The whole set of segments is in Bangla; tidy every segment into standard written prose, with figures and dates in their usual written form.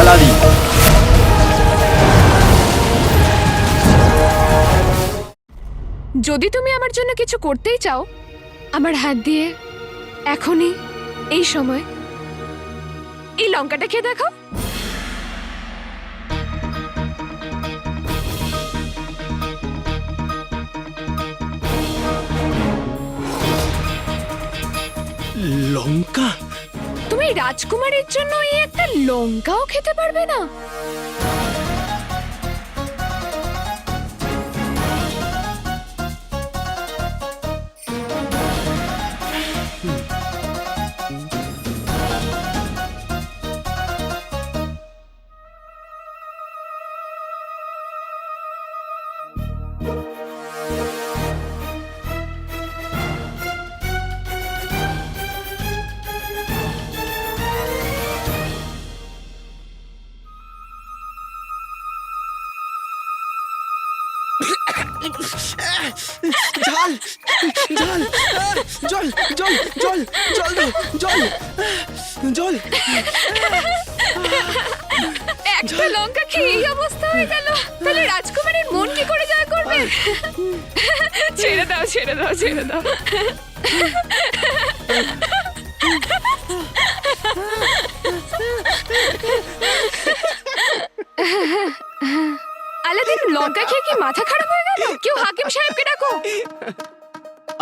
আলাদি। যদি তুমি আমার জন্য কিছু করতেই চাও, আমার হাত দিয়ে এখনই এই সময় এই লঙ্কাটা খেয়ে দেখো। লঙ্কা? তুমি রাজকুমারের জন্য এই একটা লঙ্কাও খেতে পারবে না? জল জল জল জল জল জল জল জল। একটা লঙ্কা খেয়ে এই অবস্থা হয়ে গেল, তাহলে রাজকুমারের মন কি করে জয় করবে? ছেড়ে দাও, ছেড়ে দাও, ছেড়ে দাও। আলাদিন, লঙ্কা খেয়ে কি মাথা খারাপ হয়ে গেল? কেউ হাকিম সাহেবকে ডাকো।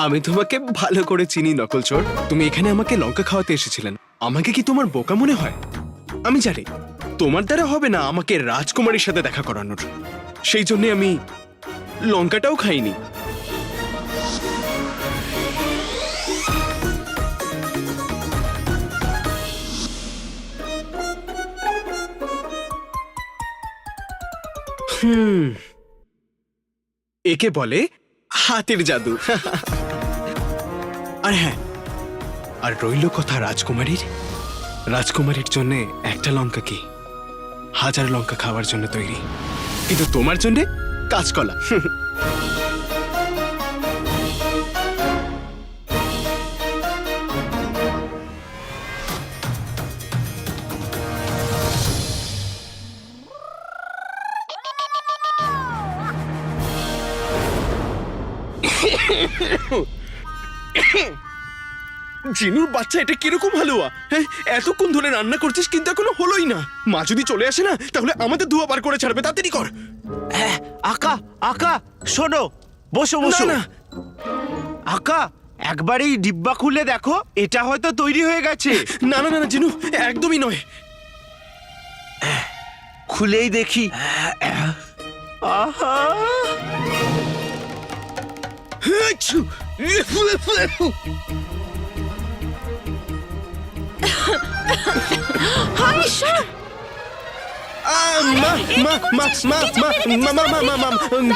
আমি তোমাকে ভালো করে চিনি নকল চোর। তুমি এখানে আমাকে লঙ্কা খাওয়াতে এসেছিলেন। আমাকে কি তোমার বোকা মনে হয়? আমি জানি তোমার দ্বারা হবে না আমাকে রাজকুমারীর সাথে দেখা করানোর। সেই জন্য আমি লঙ্কাটাও খাইনি। একে বলে হাতের জাদু। আর হ্যাঁ, আর রইল কথা রাজকুমারীর। রাজকুমারীর জন্য একটা লঙ্কা কি 1000 লঙ্কা খাওয়ার জন্য তৈরি, কিন্তু তোমার জন্য কাঁচকলা। জিনুর বাচ্চা, এটা কিরকম হালুয়া? হ্যাঁ, এতক্ষণ ধরে রান্না করছিস কিন্তু এখনো হলোই না। মা যদি চলে আসে না, তাহলে আমাদের ধোয়া বার করে ছাড়বে। তাড়াতাড়ি কর। আকা আকা শোনো, বসো বসো। না, না। আকা, একবার এই ডিব্বা খুলে দেখো, এটা হয়তো তৈরি হয়ে গেছে। না না না না জিনু, একদমই নয়। খুলেই দেখি। আহা, হায় ঈশ্বর!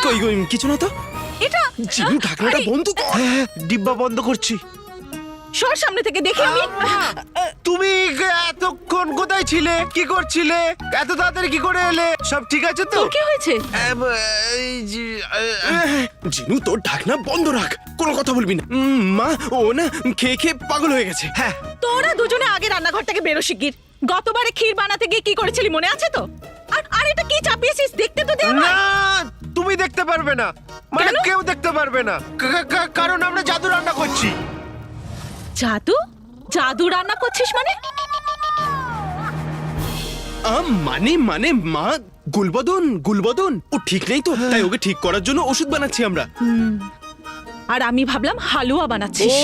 কই কই কিছু না তো। এটা জিনু, ঢাকনাটা বন্ধ কর। ডিব্বা বন্ধ করছি। সর সামনে থেকে, দেখি আমি। তুমি এতক্ষণ কোথায় ছিলে? কি করছিলে? এত তাড়াতাড়ি কি করে এলে? সব ঠিক আছে তো? কি হয়েছে? জিনু, তোর ঢাকনা বন্ধ রাখ, কোনো কথা বলবি না। মা, ও না খেয়ে খেয়ে পাগল হয়ে গেছে। হ্যাঁ, তোরা দুজনে আগে রান্নাঘর থেকে বেরো শিগগির। গতবারে ক্ষীর বানাতে গিয়ে কি করেছিলি মনে আছে তো? আর আর এটা কি চাপিয়েছিস? দেখতে তো দে না, আমায়। তুমি দেখতে পারবে না, মানে কেন? কেউ দেখতে পারবে না, কারণ আমরা জাদু রান্না করছি। জাদু? জাদু রান্না করছিস মানে? মানে মানে মা, গুলবদন গুলবদন ও ঠিক নেই তো, তাই ওকে ঠিক করার জন্য ওষুধ বানাচ্ছি আমরা। আর আমি ভাবলাম হালুয়া বানাচ্ছিস।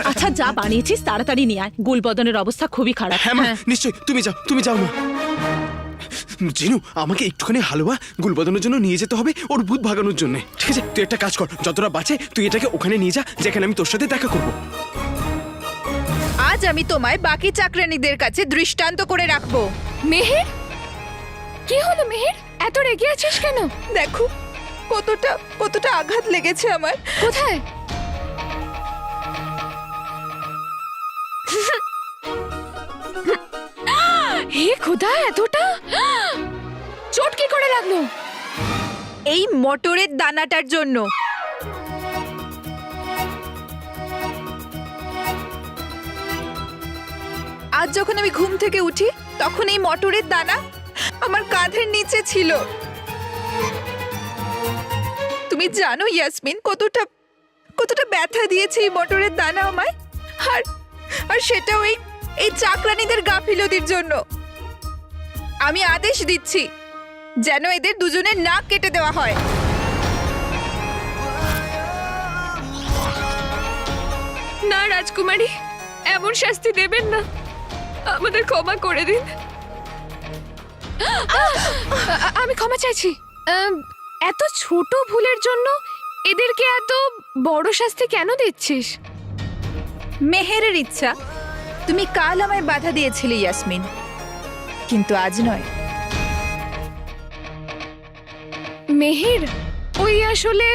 আচ্ছা, যা বানিয়েছিস তাড়াতাড়ি নিয়ে আয়। গুলবদনের অবস্থা খুবই খারাপ। হ্যাঁ মা, নিশ্চয়ই। তুমি যাও, তুমি যাও মা। জিনু, আমাকে একটুখানি হালুয়া গুলবদনের জন্য নিয়ে যেতে হবে, ওর ভূত ভাগানোর জন্য। ঠিক আছে, তুই একটা কাজ কর, যতটা বাঁচে তুই এটাকে ওখানে নিয়ে যা, যেখানে আমি তোর সাথে দেখা করবো। আজ আমি তোমায় বাকি চাকরানীদের কাছে দৃষ্টান্ত করে রাখবো। মেহের, কি হলো মেহের? এত রেগে আছিস কেন? দেখো কতটা কতটা আঘাত লেগেছে আমার। কোথায়? হে খোদা, এতটা চোট কি করে লাগলো? এই মটরের দানাটার জন্য। আজ যখন আমি ঘুম থেকে উঠি তখন এই মটরের দানা আমার কাঁধের নিচে ছিল। তুমি জানো ইয়াসমিন কতটা কতটা ব্যথা দিয়েছে এই মটরের দানা আমায়, আর আর সেটাও এই চাকরানীদের গাফিলতির জন্য। আমি আদেশ দিচ্ছি যেন এদের দুজনের নাক কেটে দেওয়া হয়। না রাজকুমারী, এমন শাস্তি দেবেন না, আমাদের ক্ষমা করে দিন। আমি ক্ষমা চাইছি। এত ছোট ভুলের জন্য এদেরকে এত বড় শাস্তি কেন দিচ্ছিস? মেহেরের ইচ্ছা। তুমি কাল আমায় বাধা দিয়েছিলে ইয়াসমিন, কিন্তু আজ নয়। মেহের, ওই আসলে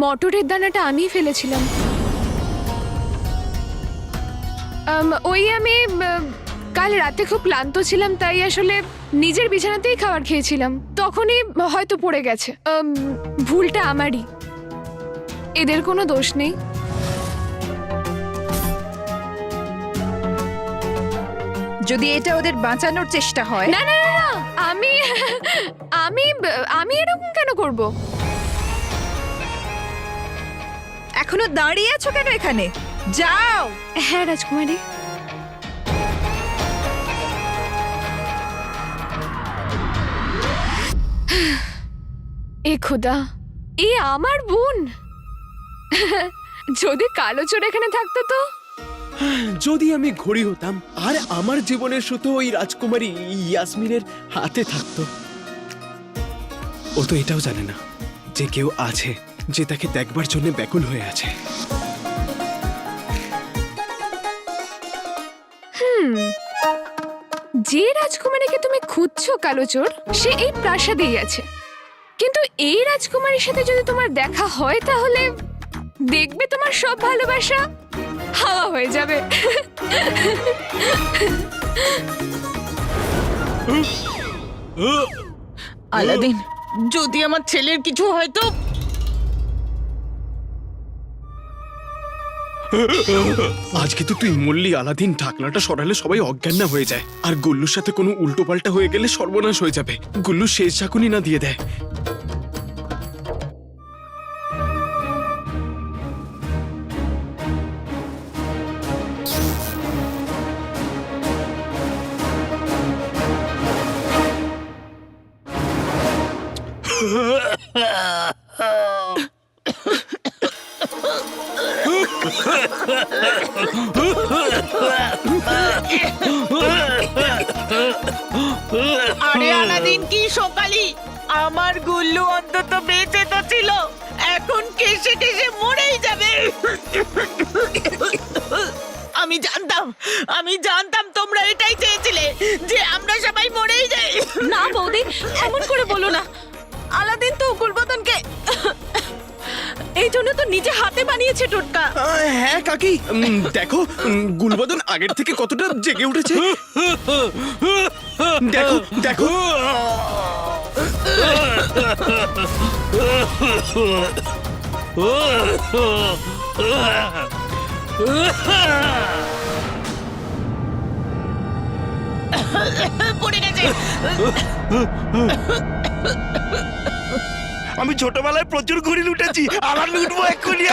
মটরের দানাটা আমি ফেলেছিলাম। ওই আমি কাল রাতে খুব ক্লান্ত ছিলাম, তাই আসলে নিজের বিছানাতেই খাবার খেয়েছিলাম, তখনই হয়তো পড়ে গেছে। ভুলটা আমারই, এদের কোনো দোষ নেই। যদি এটা ওদের বাঁচানোর চেষ্টা হয়। না না না না, আমি আমি আমি এরকম কেন করব? এখনো দাঁড়িয়ে আছো কেন এখানে? যাও। হ্যাঁ রাজকুমারী। এ খোদা, এ আমার বোন। যদি কালো চোর এখানে থাকতো তো। যদি আমি ঘড়ি হতাম আর আমার জীবনের সুতো ওই রাজকুমারী ইয়াসমিনের হাতে থাকতো। ও তো এটাও জানে না যে কেউ আছে যে তাকে দেখবার জন্য ব্যাকুল হয়ে আছে। যে রাজকুমারীকে তুমি খুঁজছো কালো চোর, সে এই প্রাসাদেই আছে। কিন্তু এই রাজকুমারীর সাথে যদি তোমার দেখা হয় তাহলে দেখবে তোমার সব ভালোবাসা হাওয়া হয়ে যাবে। আলাদিন, যদি আমার ছেলের কিছু হয় তো? আজকে তো তুই মল্লি আলাদিন, ঢাকনাটা সরালে সবাই অজ্ঞান না হয়ে যায়, আর গুল্লুর সাথে কোনো উল্টোপাল্টা হয়ে গেলে সর্বনাশ হয়ে যাবে। গুল্লু শেষ ঝাঁকুনি না দিয়ে দেয়। আরে আলাদিন, কি সকালি! আমার গুল্লু অন্তত বেঁচে তো ছিল, এখন কেসে কেসে মরেই যাবে। আমি জানতাম তোমরা এটাই চেয়েছিলে, যে আমরা সবাই মরেই যাই। না বৌদি, এমন করে বলো না। আলাদিন তো গুলবদনকে এই জন্য তো নিজে হাতে বানিয়েছে টোটকা। হ্যাঁ কাকি, দেখো গুলবদন আগের থেকে কতটা জেগে উঠেছে। দেখো দেখো। পড়ে গেছে। আমি ছোটবেলায় প্রচুর ঘুড়ি লুটেছি, আবার লুটবো এক্ষুনি।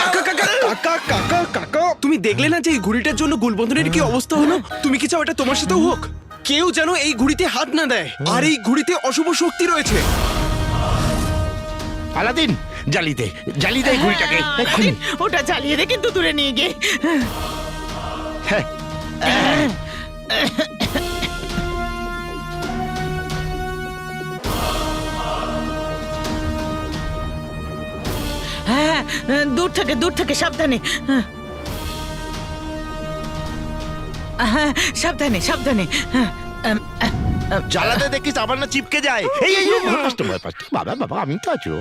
কাকা, তুমি দেখলে না যে এই ঘুড়িটার জন্য গুলবদনের কি অবস্থা হলো? তুমি কি চাও এটা তোমার সাথেও হোক? কেউ যেন এই ঘুড়িতে হাত না দেয়, আর এই ঘুড়িতে অশুভ শক্তি রয়েছে। আলাদিন, জ্বালিয়ে দে ঘুড়িটাকে এক্ষুনি। ওটা জ্বালিয়ে দে, কিন্তু দূরে নিয়ে গিয়ে। হ্যাঁ, হ্যাঁ, দূর থেকে সাবধানে। হ্যাঁ, সাবধানে। জ্বালাতে দেখিস আবার না চিপকে যায়। এই বাবা, আমি তো আছো।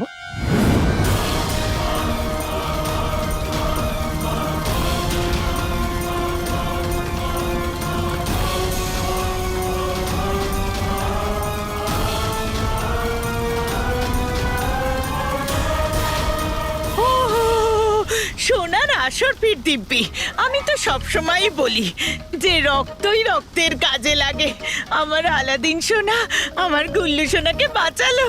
শোনা না, আসর ফির দিব্যি, আমি তো সবসময়ই বলি যে রক্তই রক্তের কাজে লাগে। আমার আলাদিন সোনা আমার গুল্লু সোনাকে বাঁচালো।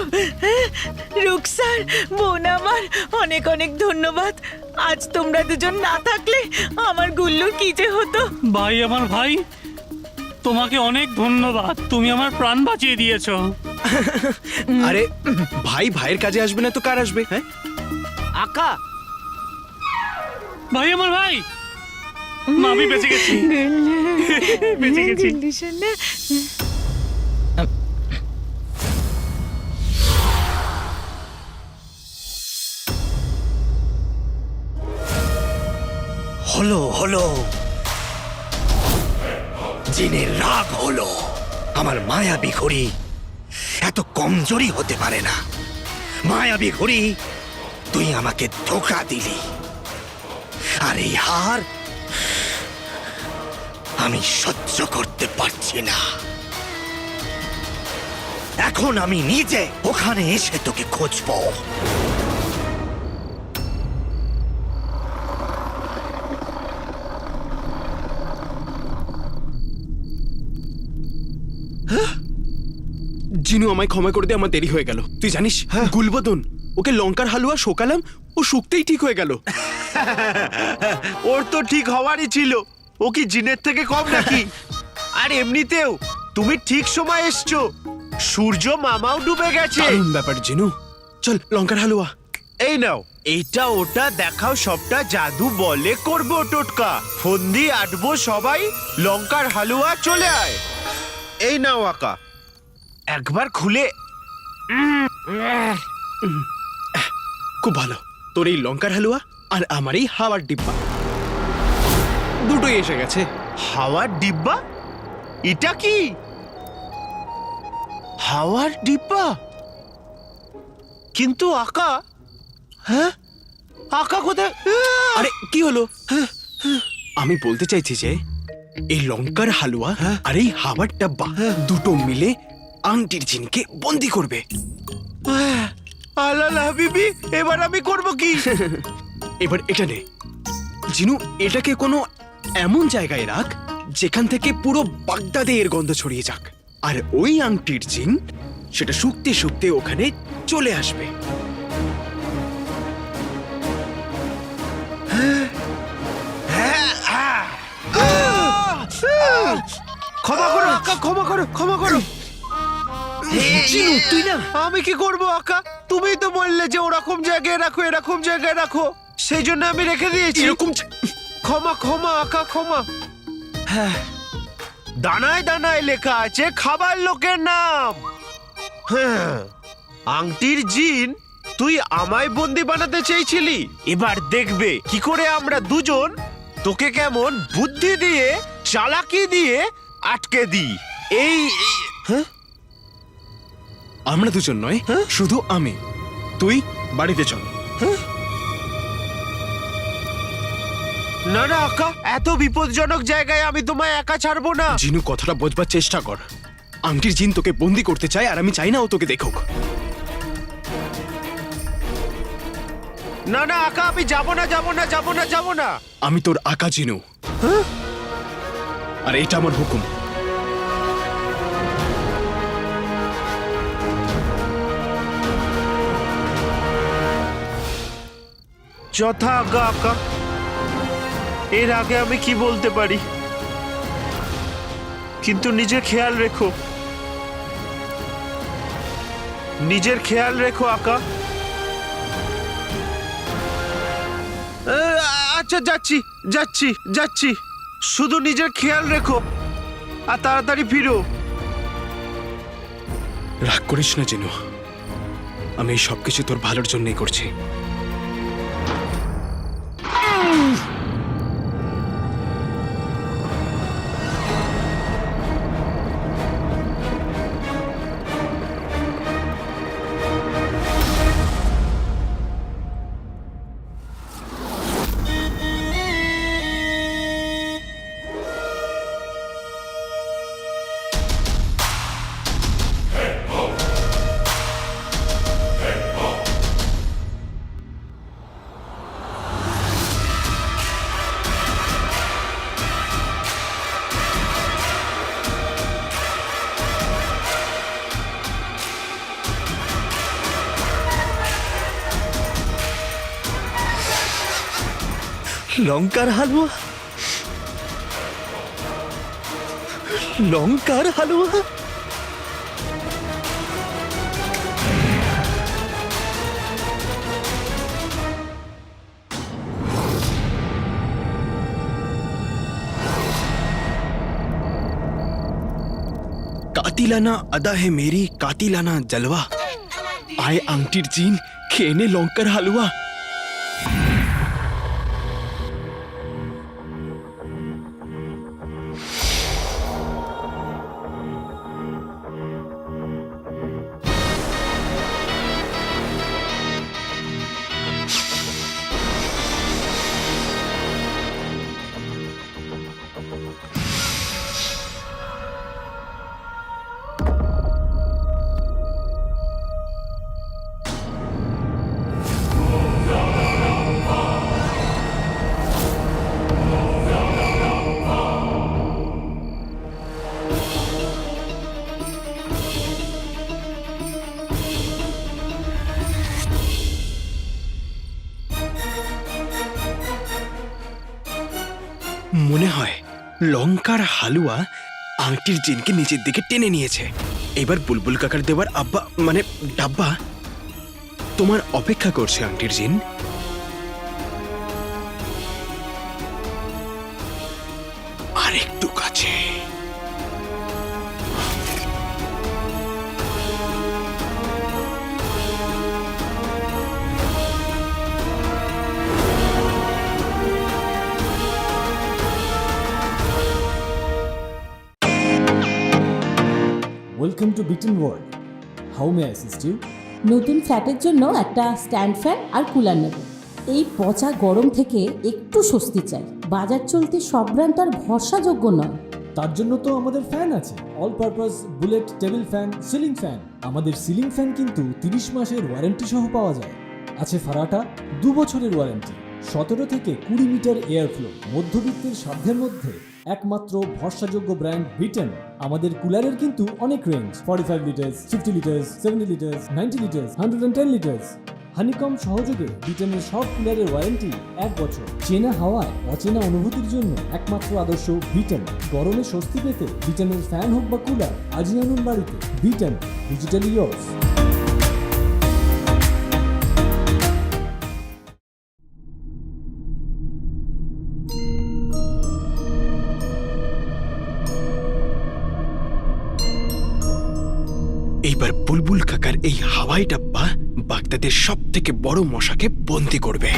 রুকসার বোন আমার, অনেক অনেক ধন্যবাদ। আজ তোমরা দুজন না থাকলে আমার গুল্লুর কি যে হতো। ভাই, আমার ভাই, তোমাকে অনেক ধন্যবাদ, তুমি আমার প্রাণ বাঁচিয়ে দিয়েছো। আরে ভাই ভাইয়ের কাজে আসবে না তো কার আসবে? হ্যাঁ, আকা ভাই, আমার ভাই, আমি বেঁচে গেছি, বেঁচে গেছি। গুল্লু সোনা। হলো হলো, জিনের রাগ হলো। আমার মায়াবী ঘড়ি এত কমজোরি হতে পারে না। মায়াবী ঘড়ি, তুই আমাকে ধোঁকা দিলি, আর এই হার আমি সহ্য করতে পারছি না। এখন আমি নিজে ওখানে এসে তোকে খুঁজবো। জিনু আমায় ক্ষমা করে দে, আমার দেরি হয়ে গেল। তুই জানিস গুলবদন, ওকে লঙ্কার হালুয়া শোকালাম, ও শুকতেই ঠিক হয়ে গেল। ওর তো ঠিক হওয়ারই ছিল। ও কি জিনের থেকে কম নাকি? আর এমনিতেও তুমি ঠিক সময় এসছো, সূর্য মামাও ডুবে গেছে। দারুণ ব্যাপার জিনু, চল লঙ্কার হালুয়া। এই নাও, এইটা ওটা দেখাও, সবটা জাদু বলে করবো টোটকা। ফন্দি আটবো সবাই, লঙ্কার হালুয়া চলে আয়। এই নাও আকা, একবার খুলে। খুব ভালো, তোর এই লঙ্কার হালুয়া আর আমার এই হাওয়ার ডিব্বা দুটোই এসে গেছে। হাওয়ার ডিব্বা? এটা কি হাওয়ার ডিব্বা? কিন্তু আকা, হ্যাঁ আকা কোথায়? আরে কি হলো? আমি বলতে চাইছি যে এই লঙ্কার হালুয়া আর এই হাওয়ার ডাব্বা দুটো মিলে আংটির জিনকে বন্দি করবে। আলাল হাবিবি, এবার আমি করব কি? এবার এটা নে জিনু, এটাকে কোনো এমন জায়গায় রাখ যেখান থেকে পুরো বাগদাদে এর গন্ধ ছড়িয়ে যাক, আর ওই আংটির জিন সেটা শুকতে শুকতে ওখানে চলে আসবে। ক্ষমা করো আকা, ক্ষমা করো, ক্ষমা করো। জিনু তুই না, আমি কি করব আকা? তুমিই তো বললে যে ওরকম জায়গায় রাখো, এরকম জায়গায় রাখো, সেই জন্য আমি রেখে দিয়েছি। এরকম ক্ষমা ক্ষমা আকা, ক্ষমা। হ্যাঁ, দানায় দানায় লেখা আছে খাবার লোকের নাম। হ্যাঁ, আংটির জিন, তুই আমায় বন্দি বানাতে চেয়েছিলি। এবার দেখবে কি করে আমরা দুজন তোকে কেমন বুদ্ধি দিয়ে, চালাকি দিয়ে আটকে দিই। এই হ্যাঁ, আমরা দুজন নয়, শুধু আমি। তুই বাড়িতে চল। না না আকা, এত বিপজ্জনক জায়গায় আমি তোমায় একা ছাড়বো না। জিনু কথাটা বোঝবার চেষ্টা কর। আংটির জিন তোকে বন্দি করতে চায়, আর আমি চাই না ও তোকে দেখুক। না না আকা, আমি যাবো না, যাবো না, যাবো না, যাবো না। আমি তোর আকা জিনু, আর এটা আমার হুকুম। যথা আজ্ঞা আকা। এর আগে আমি কি বলতে পারি? কিন্তু নিজের খেয়াল রেখো, নিজের খেয়াল রেখো আকা। আচ্ছা, যাচ্ছি যাচ্ছি যাচ্ছি, শুধু নিজের খেয়াল রেখো আর তাড়াতাড়ি ফিরো। রাগ করিস না জিনু, আমি এই সবকিছু তোর ভালোর জন্যই করছি। লঙ্কার হালুয়া, লঙ্কার হালুয়া। কাতিলানা আদা হে মেরি কাতিলানা জলওয়া। আয় আংটির জিন, খেয়ে নে লঙ্কার হালুয়া। মনে হয় লঙ্কার হালুয়া আংটির জিনকে নিচের দিকে টেনে নিয়েছে। এবার বুলবুল কাকার দেওয়ার আব্বা মানে ডাব্বা তোমার অপেক্ষা করছে আংটির জিন। আর একটু কাছে। ওয়েলকাম টু বিটেন world. How may I assist you? নতুন ফ্ল্যাটের জন্য একটা স্ট্যান্ড ফ্যান আর কুলার নেব। এই পচা গরম থেকে একটু স্বস্তি চাই। বাজার চলতে সব ব্র্যান্ড আর ভরসাযোগ্য নয়। তার জন্য তো আমাদের ফ্যান আছে, all purpose bullet table fan, ceiling fan. আমাদের সিলিং ফ্যান কিন্তু 30 মাসের ওয়ারেন্টি সহ পাওয়া যায়। আছে ফারাটা 2 বছরের ওয়ারেন্টি, 17 থেকে 20 মিটার এয়ার ফ্লো, মধ্যবিত্তের সাধ্যের মধ্যে একমাত্র ভরসাযোগ্য ব্র্যান্ড বিটেন। আমাদের কুলারের কিন্তু অনেক range, 45 litres, 50 litres, 70 litres, 90 litres, 110 litres. Honeycomb সহযোগে বিটেনের সব কুলারের ওয়ারেন্টি 1 বছর। চেনা হাওয়ায় অচেনা অনুভূতির জন্য একমাত্র আদর্শ বিটেন। গরমে স্বস্তি পেতে বিটেনের ফ্যান হোক বা কুলার, আজই আনুন বাড়িতে। Beaten, digitally years. এইবার বুলবুল কাকার এই হাওয়াই ডাব্বা বাগদাদের সব থেকে বড় মশাকে বন্দি করবে।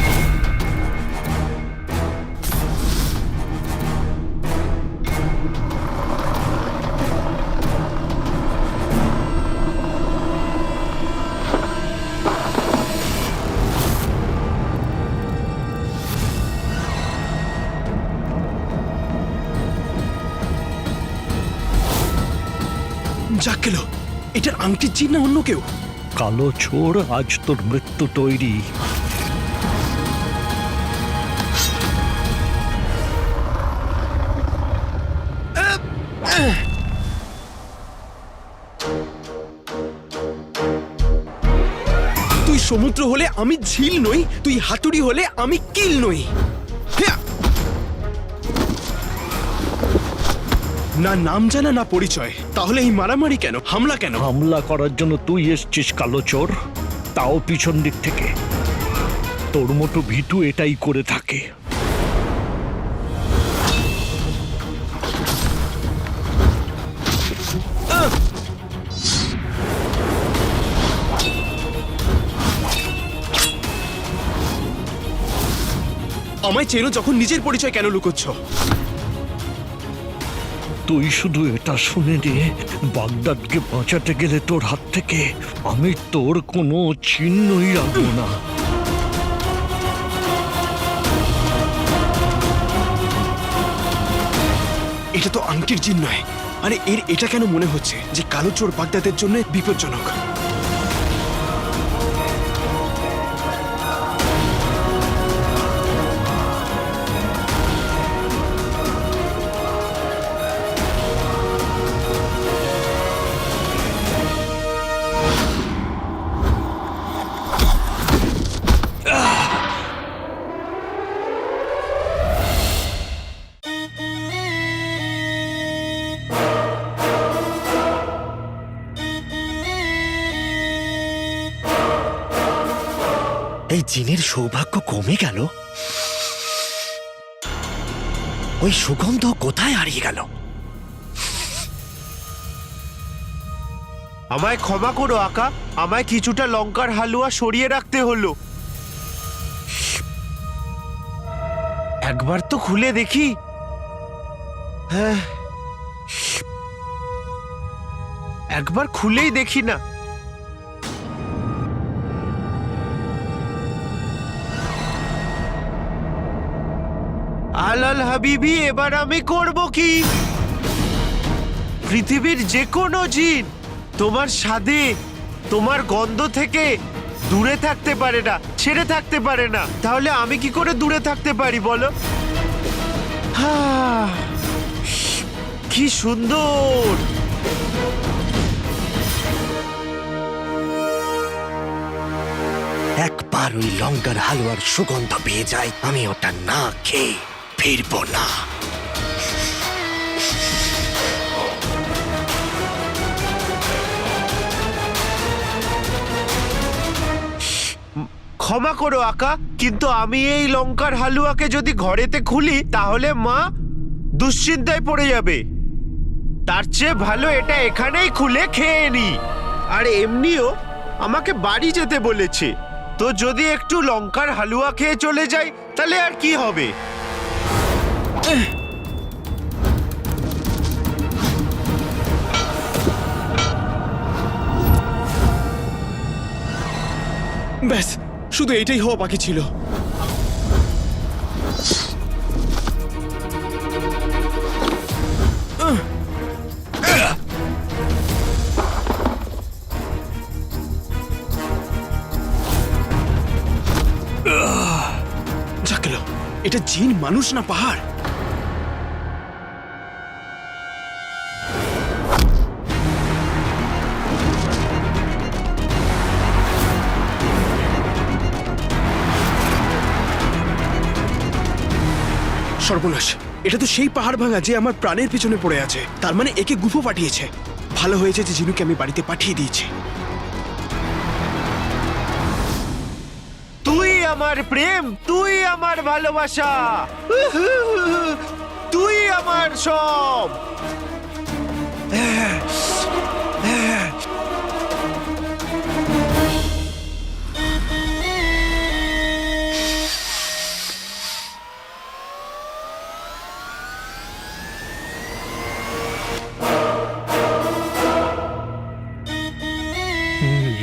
যাক গেল, এটার আংটির জিন না অন্য কেউ। কালো ছোড়, আজ তোর মৃত্যু তৈরি। তুই সমুদ্র হলে আমি ঝিল নই, তুই হাতুড়ি হলে আমি কিল নই। হিয়া! না নাম জানা না পরিচয়, তাহলে এই মারামারি কেন, হামলা কেন? হামলা করার জন্য তুই এসছিস কালো চোর, তাও পিছন দিক থেকে। তোর মতো ভীতু এটাই করে থাকে। আমায় চেনো যখন নিজের পরিচয় কেন লুকোচ্ছ? তুই শুধু এটা শুনে নে, বাগদাদকে বাঁচাতে গেলে তোর হাত থেকে আমি তোর কোনো চিহ্নই রাখবো না। এটা তো আংটির জিন নয়। আরে এর এটা কেন মনে হচ্ছে যে কালো চোর বাগদাদের জন্য বিপজ্জনক? এই জিনের সৌভাগ্য কমে গেল? ওই সুগন্ধ কোথায় হারিয়ে গেল? আমায় ক্ষমা করো আকা, আমায় কিছুটা লঙ্কার হালুয়া সরিয়ে রাখতে হলো। একবার তো খুলে দেখি। হ্যাঁ, একবার খুলেই দেখি না। আলাল হাবিবি, এবার আমি করব কি? পৃথিবীর যে কোনো জিন তোমার স্বাদে, তোমার গন্ধ থেকে দূরে থাকতে পারে না, ছেড়ে থাকতে পারে না। তাহলে আমি কি করে দূরে থাকতে পারি বলো? কি সুন্দর! একবার ওই লঙ্কার হালুয়ার সুগন্ধ পেয়ে যাই, আমি ওটা না খেয়ে ফিরবো না। ক্ষমা করো আকা, কিন্তু আমি এই লঙ্কার হালুয়াকে যদি ঘরেতে খুলি তাহলে মা দুশ্চিন্তায় পড়ে যাবে। তার চেয়ে ভালো এটা এখানেই খুলে খেয়ে নি। আর এমনিও আমাকে বাড়ি যেতে বলেছে, তো যদি একটু লঙ্কার হালুয়া খেয়ে চলে যাই তাহলে আর কি হবে? ব্যাস, শুধু এটাই হওয়া বাকি ছিল। যা গেল, এটা জিন মানুষ না পাহাড়। সর্বনাশ, এটা তো সেই পাহাড় ভাঙা যে আমার প্রাণের পিছনে পড়ে আছে। তার মানে একে গুফো পাঠিয়েছে। ভালো হয়েছে যে জিনুকে আমি বাড়িতে পাঠিয়ে দিয়েছি। তুই আমার প্রেম, তুই আমার ভালোবাসা, তুই আমার সব।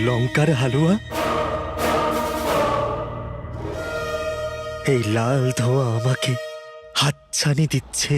লঙ্কার হালুয়া, এই লাল ধোঁয়া আমাকে হাতছানি দিচ্ছে।